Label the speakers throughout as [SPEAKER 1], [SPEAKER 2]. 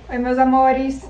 [SPEAKER 1] Oi, meus amores!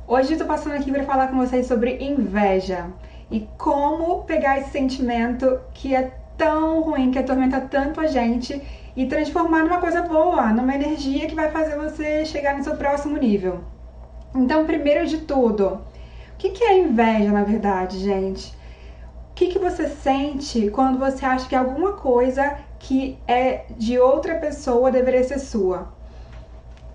[SPEAKER 1] Hoje eu tô passando aqui para falar com vocês sobre inveja e como pegar esse sentimento que é tão ruim, que atormenta tanto a gente e transformar numa coisa boa, numa energia que vai fazer você chegar no seu próximo nível. Então, primeiro de tudo, o que é inveja, na verdade, gente? O que você sente quando você acha que alguma coisa que é de outra pessoa deveria ser sua?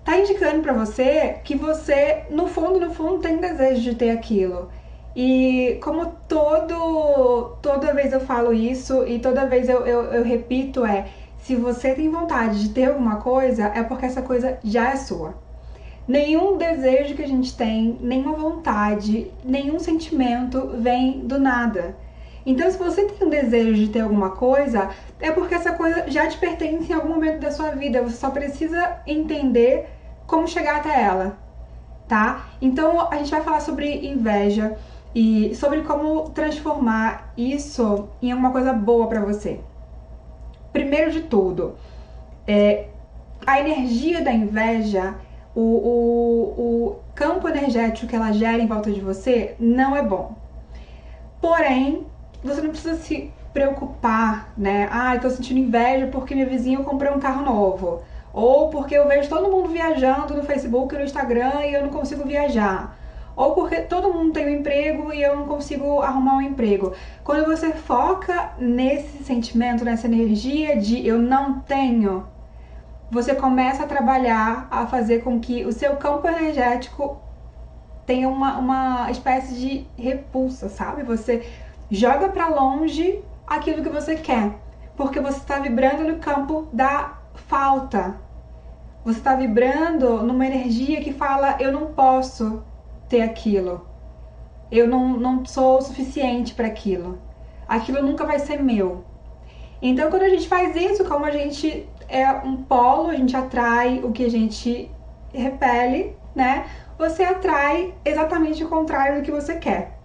[SPEAKER 1] Tá indicando pra você que você, no fundo, tem desejo de ter aquilo. E como toda vez eu falo isso e toda vez eu repito se você tem vontade de ter alguma coisa, é porque essa coisa já é sua. Nenhum desejo que a gente tem, nenhuma vontade, nenhum sentimento vem do nada. Então, se você tem um desejo de ter alguma coisa, é porque essa coisa já te pertence em algum momento da sua vida. Você só precisa entender como chegar até ela, tá? Então, a gente vai falar sobre inveja e sobre como transformar isso em alguma coisa boa pra você. Primeiro de tudo, a energia da inveja, o campo energético que ela gera em volta de você não é bom. Porém, você não precisa se preocupar, né? Ah, eu tô sentindo inveja porque meu vizinho comprou um carro novo. Ou porque eu vejo todo mundo viajando no Facebook e no Instagram e eu não consigo viajar. Ou porque todo mundo tem um emprego e eu não consigo arrumar um emprego. Quando você foca nesse sentimento, nessa energia de eu não tenho, você começa a trabalhar, a fazer com que o seu campo energético tenha uma espécie de repulsa, sabe? Você joga pra longe aquilo que você quer, porque você está vibrando no campo da falta. Você está vibrando numa energia que fala: eu não posso ter aquilo, eu não sou o suficiente para aquilo, aquilo nunca vai ser meu. Então, quando a gente faz isso, como a gente é um polo, a gente atrai o que a gente repele, né? Você atrai exatamente o contrário do que você quer.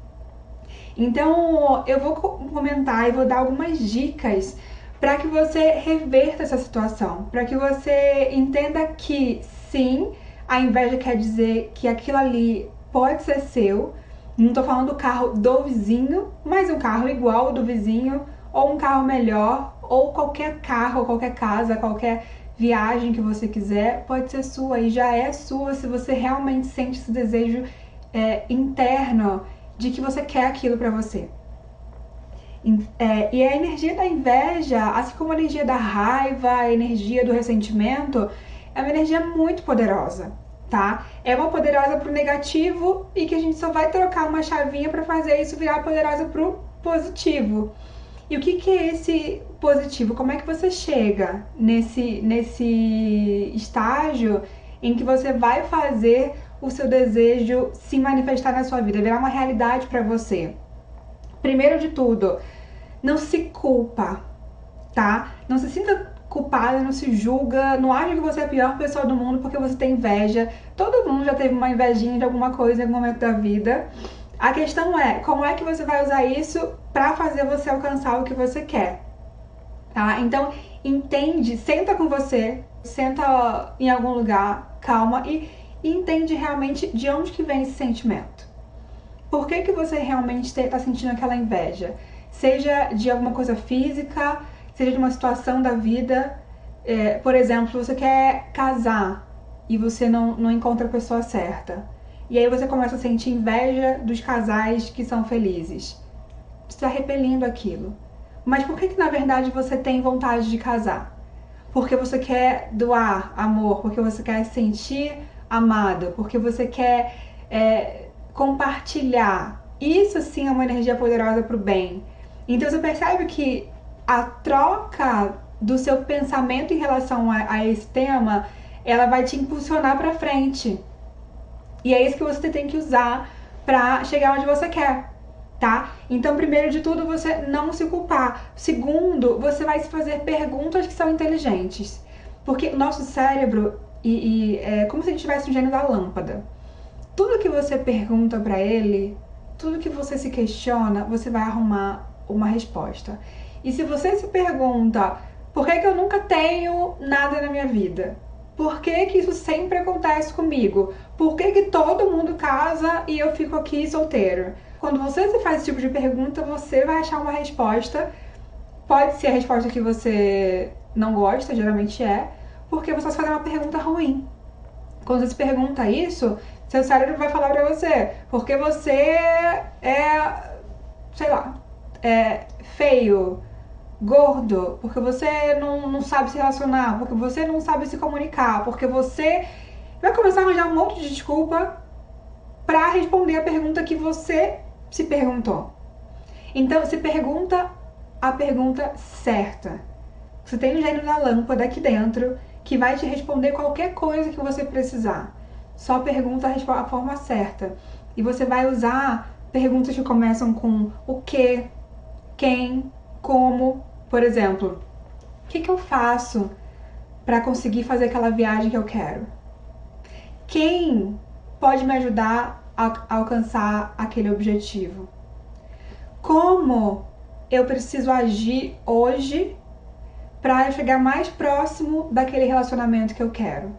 [SPEAKER 1] Então, eu vou comentar e vou dar algumas dicas para que você reverta essa situação, para que você entenda que sim, a inveja quer dizer que aquilo ali pode ser seu. Não tô falando do carro do vizinho, mas um carro igual ao do vizinho, ou um carro melhor, ou qualquer carro, qualquer casa, qualquer viagem que você quiser, pode ser sua e já é sua se você realmente sente esse desejo interno de que você quer aquilo pra você. E a energia da inveja, assim como a energia da raiva, a energia do ressentimento, é uma energia muito poderosa, tá? É uma poderosa pro negativo e que a gente só vai trocar uma chavinha para fazer isso virar poderosa pro positivo. E o que é esse positivo? Como é que você chega nesse estágio em que você vai fazer o seu desejo se manifestar na sua vida, virar uma realidade para você? Primeiro de tudo, não se culpa, tá? Não se sinta culpada, não se julga, não acha que você é a pior pessoa do mundo porque você tem inveja. Todo mundo já teve uma invejinha de alguma coisa em algum momento da vida. A questão é, como é que você vai usar isso para fazer você alcançar o que você quer, tá? Então, entende, senta com você, senta em algum lugar, calma e entende realmente de onde que vem esse sentimento. Por que você realmente está sentindo aquela inveja? Seja de alguma coisa física, seja de uma situação da vida. Por exemplo, você quer casar e você não encontra a pessoa certa. E aí você começa a sentir inveja dos casais que são felizes. Você está repelindo aquilo. Mas por que na verdade você tem vontade de casar? Porque você quer doar amor, porque você quer se sentir amado, porque você quer compartilhar. Isso sim é uma energia poderosa para o bem. Então você percebe que a troca do seu pensamento em relação a esse tema, ela vai te impulsionar para frente. E é isso que você tem que usar para chegar onde você quer, tá? Então, primeiro de tudo, você não se culpar. Segundo, você vai se fazer perguntas que são inteligentes. Porque o nosso cérebro é como se ele tivesse um gênio da lâmpada. Tudo que você pergunta para ele, tudo que você se questiona, você vai arrumar uma resposta. E se você se pergunta, por que eu nunca tenho nada na minha vida? Por que que isso sempre acontece comigo? Por que que todo mundo casa e eu fico aqui solteiro? Quando você se faz esse tipo de pergunta, você vai achar uma resposta. Pode ser a resposta que você não gosta, geralmente é, porque você está fazendo uma pergunta ruim. Quando você se pergunta isso, seu cérebro vai falar pra você, porque você é, sei lá, é feio, gordo, porque você não sabe se relacionar, porque você não sabe se comunicar, porque você vai começar a arranjar um monte de desculpa pra responder a pergunta que você se perguntou. Então, se pergunta a pergunta certa. Você tem um gênio da lâmpada aqui dentro que vai te responder qualquer coisa que você precisar. Só pergunta a forma certa. E você vai usar perguntas que começam com o que, quem, como. Por exemplo, o que eu faço para conseguir fazer aquela viagem que eu quero? Quem pode me ajudar a alcançar aquele objetivo? Como eu preciso agir hoje para chegar mais próximo daquele relacionamento que eu quero?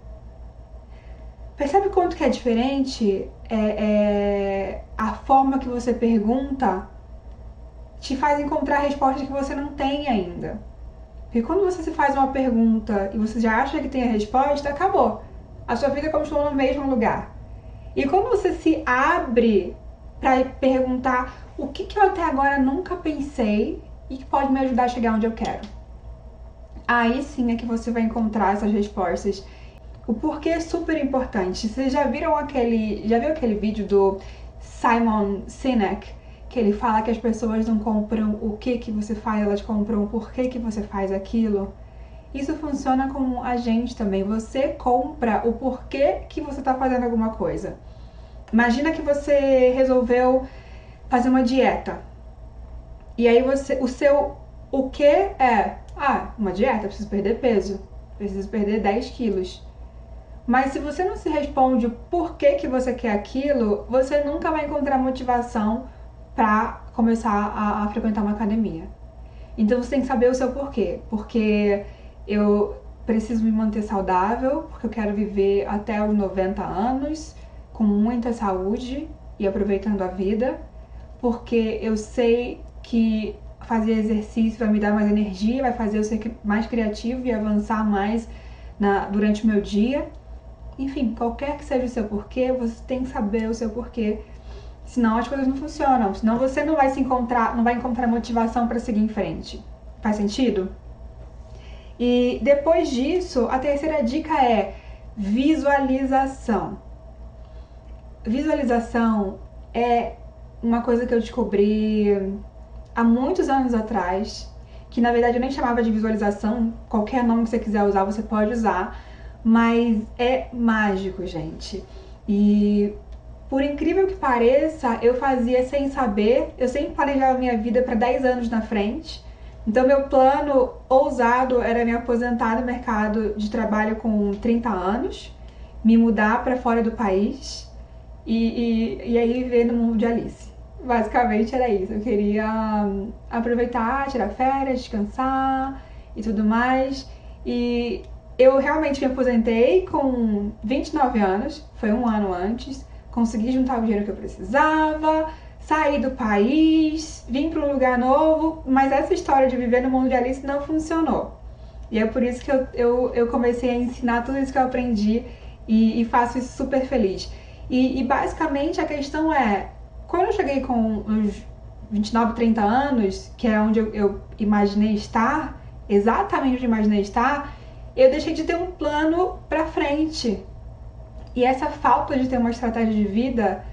[SPEAKER 1] Percebe quanto que é diferente? A forma que você pergunta te faz encontrar respostas que você não tem ainda. Porque quando você se faz uma pergunta e você já acha que tem a resposta, acabou. A sua vida continua no mesmo lugar. E quando você se abre para perguntar o que eu até agora nunca pensei e que pode me ajudar a chegar onde eu quero, aí sim é que você vai encontrar essas respostas. O porquê é super importante. Vocês já viu aquele vídeo do Simon Sinek, que ele fala que as pessoas não compram o que você faz, elas compram o porquê que você faz aquilo? Isso funciona com a gente também. Você compra o porquê que você está fazendo alguma coisa. Imagina que você resolveu fazer uma dieta. E aí o que é? Uma dieta, eu preciso perder peso. Preciso perder 10 quilos. Mas se você não se responde o porquê que você quer aquilo, você nunca vai encontrar motivação para começar a frequentar uma academia. Então você tem que saber o seu porquê. Porque eu preciso me manter saudável, porque eu quero viver até os 90 anos com muita saúde e aproveitando a vida. Porque eu sei que fazer exercício vai me dar mais energia, vai fazer eu ser mais criativo e avançar mais durante o meu dia. Enfim, qualquer que seja o seu porquê, você tem que saber o seu porquê. Senão as coisas não funcionam. Senão você não vai encontrar motivação para seguir em frente. Faz sentido? E depois disso, a terceira dica é visualização. Visualização é uma coisa que eu descobri há muitos anos atrás, que na verdade eu nem chamava de visualização, qualquer nome que você quiser usar, você pode usar, mas é mágico, gente. E por incrível que pareça, eu fazia sem saber, eu sempre planejava minha vida para 10 anos na frente. Então meu plano ousado era me aposentar no mercado de trabalho com 30 anos, me mudar para fora do país e aí viver no mundo de Alice. Basicamente era isso. Eu queria aproveitar, tirar férias, descansar e tudo mais. E eu realmente me aposentei com 29 anos, foi um ano antes. Consegui juntar o dinheiro que eu precisava, sair do país, vim para um lugar novo, mas essa história de viver no mundo de Alice não funcionou. E é por isso que eu comecei a ensinar tudo isso que eu aprendi e faço isso super feliz. E basicamente a questão é, quando eu cheguei com uns 29, 30 anos, que é onde eu imaginei estar, exatamente onde eu imaginei estar, eu deixei de ter um plano pra frente. E essa falta de ter uma estratégia de vida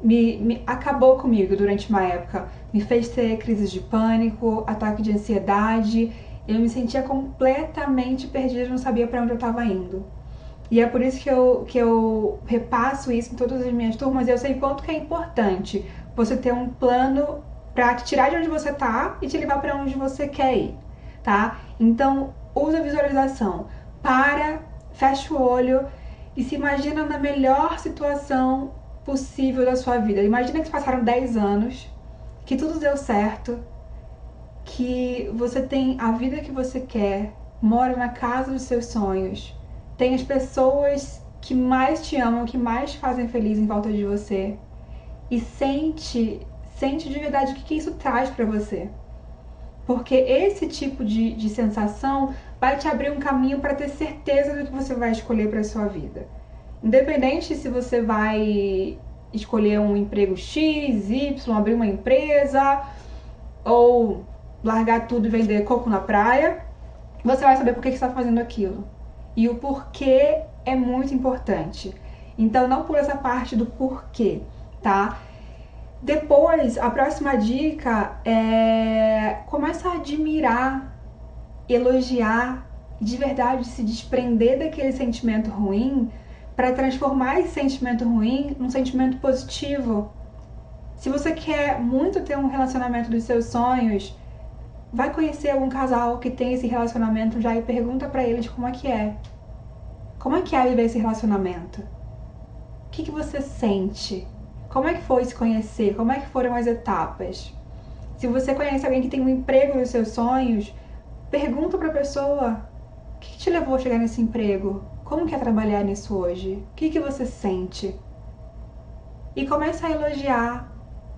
[SPEAKER 1] me acabou comigo durante uma época. Me fez ter crises de pânico, ataque de ansiedade. Eu me sentia completamente perdida, não sabia pra onde eu tava indo. E é por isso que eu repasso isso em todas as minhas turmas. Eu sei quanto que é importante você ter um plano pra te tirar de onde você tá e te levar pra onde você quer ir, tá? Então, usa a visualização. Fecha o olho e se imagina na melhor situação possível da sua vida. Imagina que se passaram 10 anos, que tudo deu certo, que você tem a vida que você quer, mora na casa dos seus sonhos, tem as pessoas que mais te amam, que mais te fazem feliz em volta de você. E sente de verdade o que isso traz pra você. Porque esse tipo de sensação vai te abrir um caminho para ter certeza do que você vai escolher para sua vida. Independente se você vai escolher um emprego X, Y, abrir uma empresa ou largar tudo e vender coco na praia, você vai saber por que você está fazendo aquilo. E o porquê é muito importante. Então não pula essa parte do porquê, tá? Depois, a próxima dica é começa a admirar, elogiar, de verdade se desprender daquele sentimento ruim para transformar esse sentimento ruim num sentimento positivo. Se você quer muito ter um relacionamento dos seus sonhos, vai conhecer algum casal que tem esse relacionamento já e pergunta para eles como é que é. Como é que é viver esse relacionamento? O que você sente? Como é que foi se conhecer? Como é que foram as etapas? Se você conhece alguém que tem um emprego nos seus sonhos, pergunta para a pessoa: o que te levou a chegar nesse emprego? Como que é trabalhar nisso hoje? O que você sente? E começa a elogiar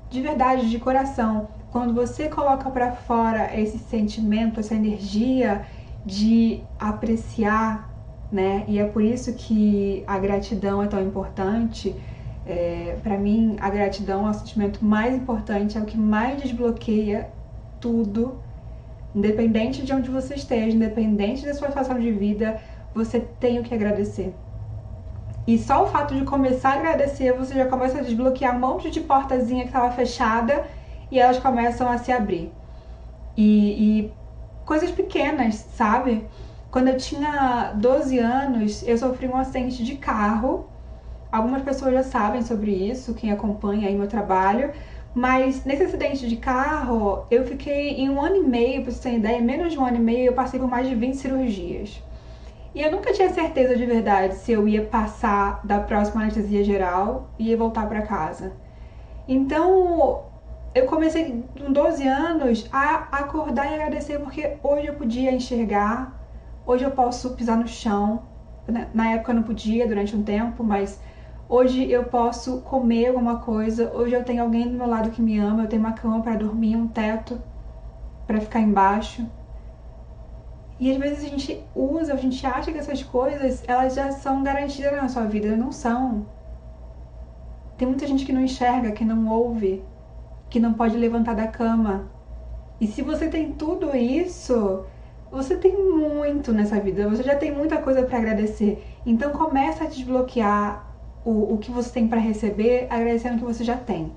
[SPEAKER 1] de verdade, de coração. Quando você coloca para fora esse sentimento, essa energia de apreciar, né? E é por isso que a gratidão é tão importante. Para mim, a gratidão é o sentimento mais importante, é o que mais desbloqueia tudo. Independente de onde você esteja, independente da sua situação de vida, você tem o que agradecer. E só o fato de começar a agradecer, você já começa a desbloquear um monte de portazinha que estava fechada e elas começam a se abrir. E coisas pequenas, sabe? Quando eu tinha 12 anos, eu sofri um acidente de carro. Algumas pessoas já sabem sobre isso, quem acompanha aí meu trabalho. Mas nesse acidente de carro, eu fiquei em 1 ano e meio, pra você ter ideia, menos de 1 ano e meio, eu passei por mais de 20 cirurgias. E eu nunca tinha certeza de verdade se eu ia passar da próxima anestesia geral e ia voltar para casa. Então, eu comecei com 12 anos a acordar e agradecer porque hoje eu podia enxergar, hoje eu posso pisar no chão. Na época eu não podia durante um tempo, mas hoje eu posso comer alguma coisa, hoje eu tenho alguém do meu lado que me ama, eu tenho uma cama para dormir, um teto para ficar embaixo. E às vezes a gente acha que essas coisas, elas já são garantidas na sua vida, não são. Tem muita gente que não enxerga, que não ouve, que não pode levantar da cama. E se você tem tudo isso, você tem muito nessa vida, você já tem muita coisa para agradecer. Então começa a desbloquear o que você tem para receber, agradecendo o que você já tem.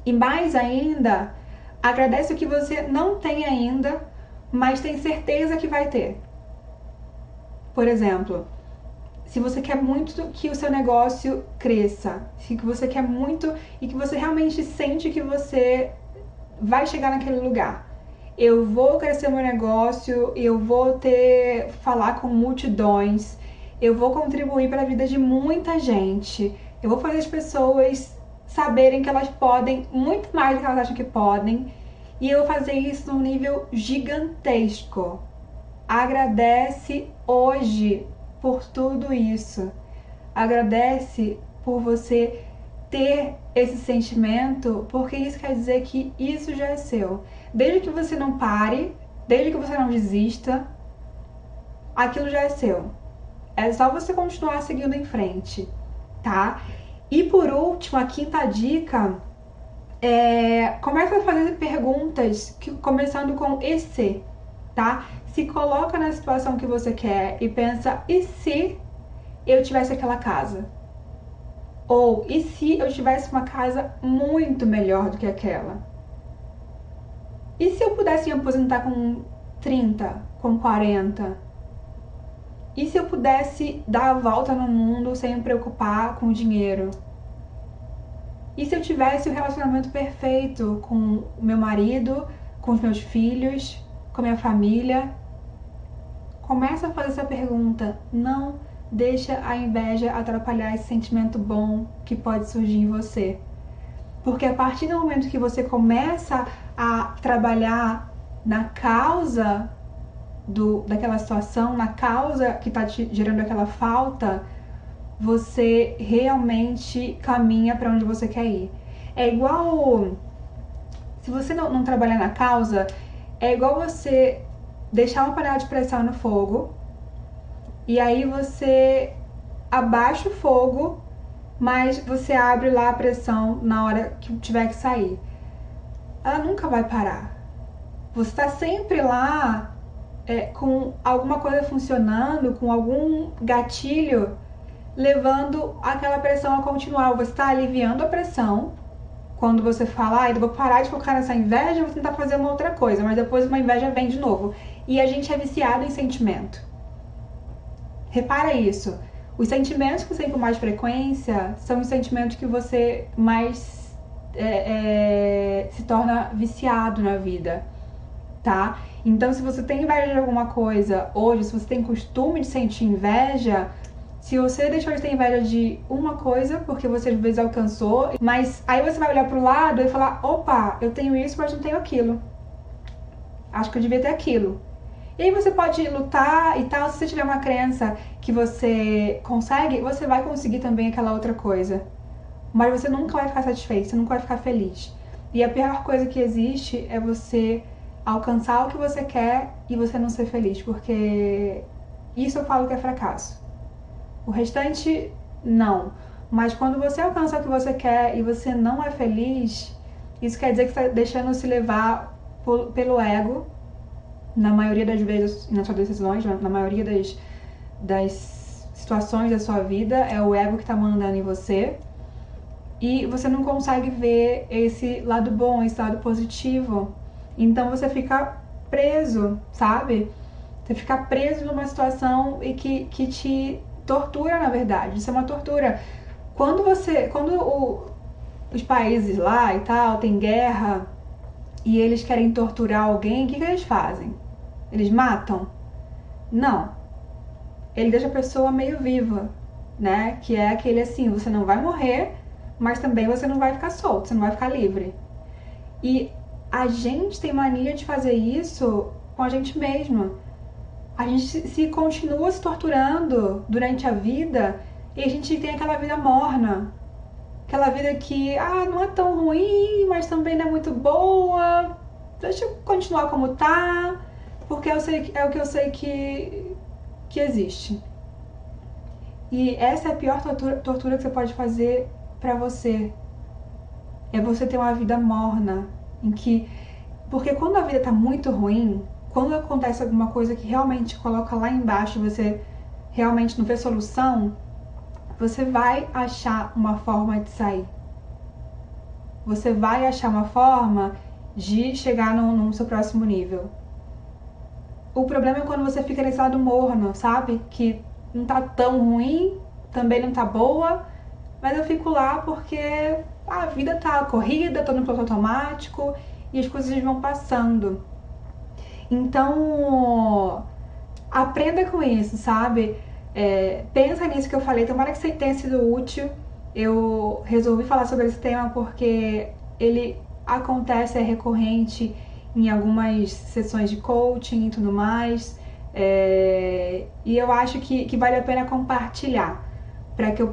[SPEAKER 1] E mais ainda, agradece o que você não tem ainda, mas tem certeza que vai ter. Por exemplo, se você quer muito que o seu negócio cresça, se você quer muito e que você realmente sente que você vai chegar naquele lugar. Eu vou crescer meu negócio, eu vou falar com multidões, eu vou contribuir para a vida de muita gente, eu vou fazer as pessoas saberem que elas podem muito mais do que elas acham que podem. E eu vou fazer isso num nível gigantesco. Agradece hoje por tudo isso. Agradece por você ter esse sentimento, porque isso quer dizer que isso já é seu. Desde que você não pare, desde que você não desista, aquilo já é seu. É só você continuar seguindo em frente, tá? E por último, a quinta dica começa a fazer perguntas começando com e se, tá? Se coloca na situação que você quer e pensa, e se eu tivesse aquela casa? Ou, e se eu tivesse uma casa muito melhor do que aquela? E se eu pudesse me aposentar com 30, com 40? E se eu pudesse dar a volta no mundo sem me preocupar com o dinheiro? E se eu tivesse o relacionamento perfeito com o meu marido, com os meus filhos, com a minha família? Começa a fazer essa pergunta. Não deixa a inveja atrapalhar esse sentimento bom que pode surgir em você. Porque a partir do momento que você começa a trabalhar na causa daquela situação, na causa que está te gerando aquela falta, você realmente caminha para onde você quer ir. É igual, se você não trabalhar na causa, é igual você deixar uma panela de pressão no fogo e aí você abaixa o fogo, mas você abre lá a pressão na hora que tiver que sair. Ela nunca vai parar. Você está sempre lá com alguma coisa funcionando, com algum gatilho levando aquela pressão a continuar. Você está aliviando a pressão quando você fala, eu vou parar de focar nessa inveja, vou tentar fazer uma outra coisa, mas depois uma inveja vem de novo. E a gente é viciado em sentimento. Repara isso. Os sentimentos que você tem com mais frequência são os sentimentos que você mais se torna viciado na vida, tá? Então, se você tem inveja de alguma coisa hoje, se você tem costume de sentir inveja, se você deixou de ter inveja de uma coisa, porque você às vezes alcançou, mas aí você vai olhar pro lado e falar, opa, eu tenho isso, mas não tenho aquilo. Acho que eu devia ter aquilo. E aí você pode lutar e tal, se você tiver uma crença que você consegue, você vai conseguir também aquela outra coisa. Mas você nunca vai ficar satisfeito, você nunca vai ficar feliz. E a pior coisa que existe é você alcançar o que você quer e você não ser feliz, porque isso eu falo que é fracasso. O restante, não. Mas quando você alcança o que você quer e você não é feliz, isso quer dizer que você está deixando se levar pelo ego, na maioria das vezes, nas suas decisões, na maioria das situações da sua vida, é o ego que está mandando em você. E você não consegue ver esse lado bom, esse lado positivo. Então você fica preso, sabe? Você fica preso numa situação e que te tortura, na verdade. Isso é uma tortura. Quando os países lá e tal tem guerra e eles querem torturar alguém, o que eles fazem? Eles matam? Não. Ele deixa a pessoa meio viva, né? Que é aquele assim, você não vai morrer, mas também você não vai ficar solto, você não vai ficar livre. E a gente tem mania de fazer isso com a gente mesma. A gente se continua se torturando durante a vida e a gente tem aquela vida morna. Aquela vida que, não é tão ruim, mas também não é muito boa. Deixa eu continuar como tá, porque é o que eu sei que existe. E essa é a pior tortura que você pode fazer pra você. É você ter uma vida morna, porque quando a vida tá muito ruim, quando acontece alguma coisa que realmente te coloca lá embaixo, você realmente não vê solução, você vai achar uma forma de sair. Você vai achar uma forma de chegar no seu próximo nível. O problema é quando você fica nesse lado morno, sabe? Que não tá tão ruim, também não tá boa, mas eu fico lá porque a vida tá corrida, tô no piloto automático e as coisas vão passando. Então, aprenda com isso, sabe? Pensa nisso que eu falei, tomara que tenha sido útil. Eu resolvi falar sobre esse tema porque ele acontece, é recorrente em algumas sessões de coaching e tudo mais. E eu acho que vale a pena compartilhar.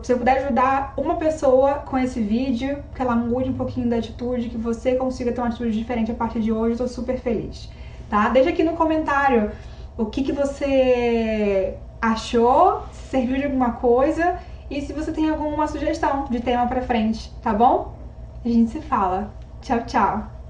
[SPEAKER 1] Se eu puder ajudar uma pessoa com esse vídeo, que ela mude um pouquinho da atitude, que você consiga ter uma atitude diferente a partir de hoje, eu tô super feliz, tá? Deixa aqui no comentário o que você achou, se serviu de alguma coisa e se você tem alguma sugestão de tema pra frente, tá bom? A gente se fala. Tchau, tchau!